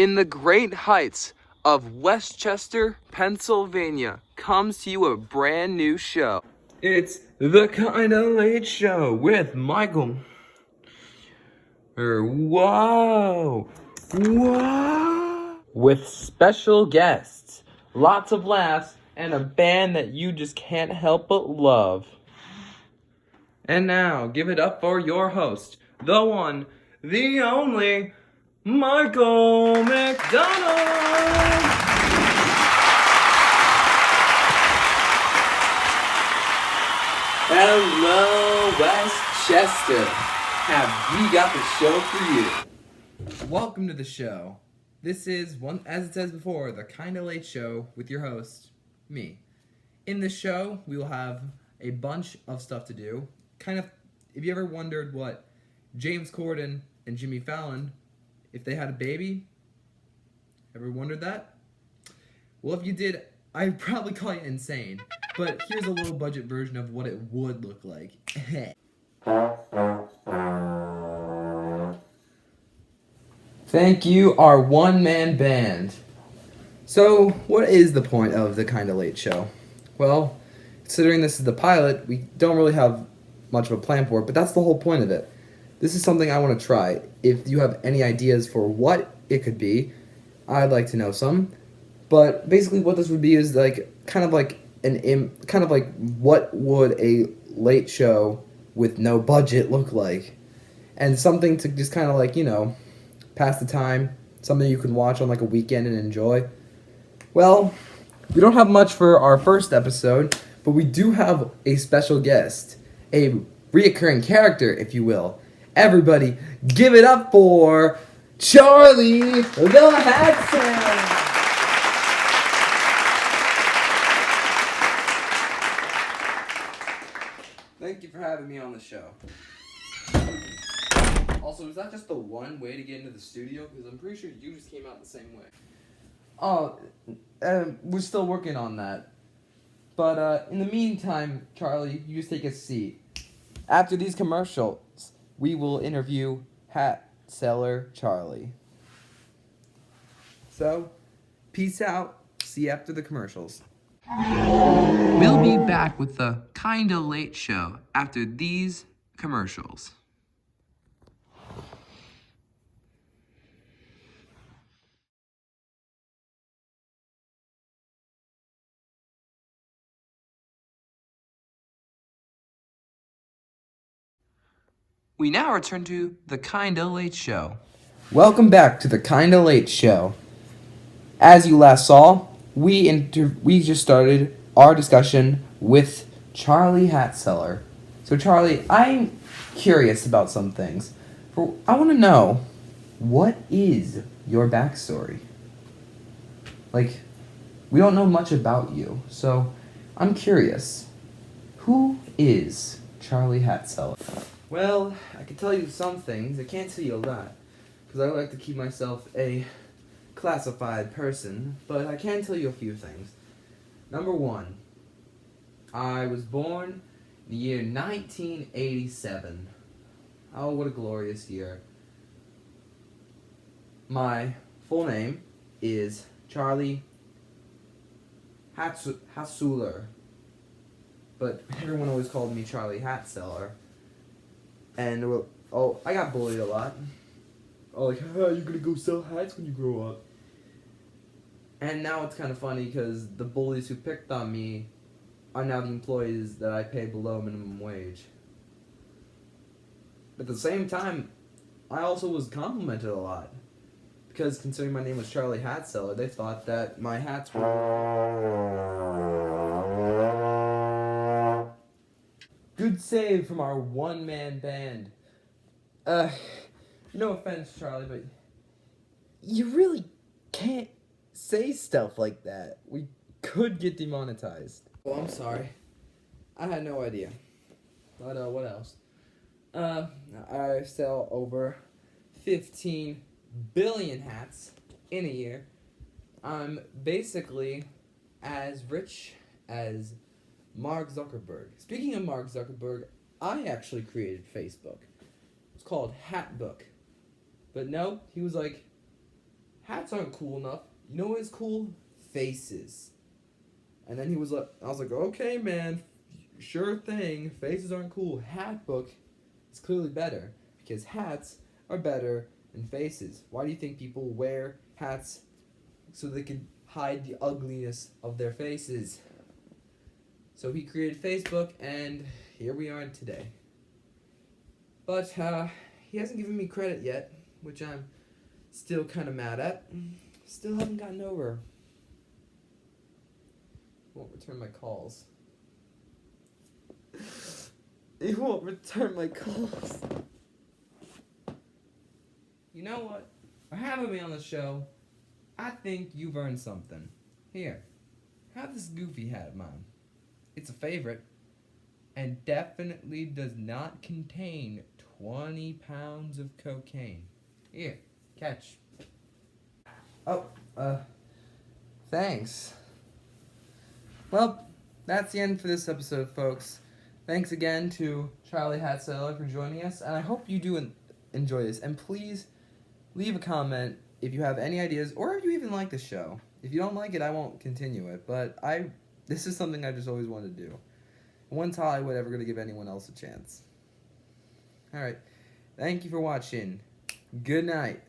In the great heights of Westchester, Pennsylvania, comes to you a brand new show. It's the Kinda Late Show with Michael. Whoa! With special guests, lots of laughs, and a band that you just can't help but love. And now, give it up for your host, the one, the only, Michael McDonald! Hello, Westchester. Have we got the show for you? Welcome to the show. This is one, as it says before, the Kinda Late Show with your host, me. In this show, we will have a bunch of stuff to do. If you ever wondered what James Corden and Jimmy Fallon, if they had a baby, ever wondered that? Well, if you did, I'd probably call you insane. But here's a low budget version of what it would look like. Thank you, our one-man band. So, what is the point of the Kinda Late Show? Well, considering this is the pilot, we don't really have much of a plan for it, but that's the whole point of it. This is something I want to try. If you have any ideas for what it could be, I'd like to know some. But basically what this would be is kind of like what would a late show with no budget look like? And something to just kind of pass the time, something you can watch on like a weekend and enjoy. Well, we don't have much for our first episode, but we do have a special guest, a reoccurring character, if you will. Everybody, give it up for Charlie the Hatson! Thank you for having me on the show. Also, is that just the one way to get into the studio? Because I'm pretty sure you just came out the same way. Oh, we're still working on that. But in the meantime, Charlie, you just take a seat. After these commercials, we will interview hat seller Charlie. So, peace out. See you after the commercials. We'll be back with the Kinda Late Show after these commercials. We now return to the Kinda Late Show. Welcome back to the Kinda Late Show. As you last saw, we just started our discussion with Charlie Hatseller. So Charlie, I'm curious about some things. I want to know, what is your backstory? Like, we don't know much about you, so I'm curious. Who is Charlie Hatseller? Well, I can tell you some things. I can't tell you a lot, because I like to keep myself a classified person, but I can tell you a few things. Number one, I was born in the year 1987. Oh, what a glorious year. My full name is Charlie Hatsuler, but everyone always called me Charlie Hatseller. And, I got bullied a lot. Oh, like, you're gonna go sell hats when you grow up. And now it's kind of funny because the bullies who picked on me are now the employees that I pay below minimum wage. But at the same time, I also was complimented a lot. Because considering my name was Charlie Hatseller, they thought that my hats were... Good save from our one-man band. No offense, Charlie, but you really can't say stuff like that. We could get demonetized. Oh, I'm sorry. I had no idea. But, what else? I sell over 15 billion hats in a year. I'm basically as rich as Mark Zuckerberg. Speaking of Mark Zuckerberg, I actually created Facebook. It's called Hatbook. But no, he was like, hats aren't cool enough. You know what is cool? Faces. And then he was like, I was like, okay, man, sure thing. Faces aren't cool. Hat book is clearly better because hats are better than faces. Why do you think people wear hats? So they can hide the ugliness of their faces. So he created Facebook, and here we are today. But he hasn't given me credit yet, which I'm still kind of mad at. Still haven't gotten over. Won't return my calls. He won't return my calls. You know what? For having me on the show, I think you've earned something. Here, have this goofy hat of mine. It's a favorite, and definitely does not contain 20 pounds of cocaine. Here, catch. Oh, thanks. Well, that's the end for this episode, folks. Thanks again to Charlie Hatseller for joining us, and I hope you do enjoy this. And please leave a comment if you have any ideas, or if you even like the show. If you don't like it, I won't continue it, but this is something I just always wanted to do. When's Hollywood ever going to give anyone else a chance? Alright, thank you for watching. Good night.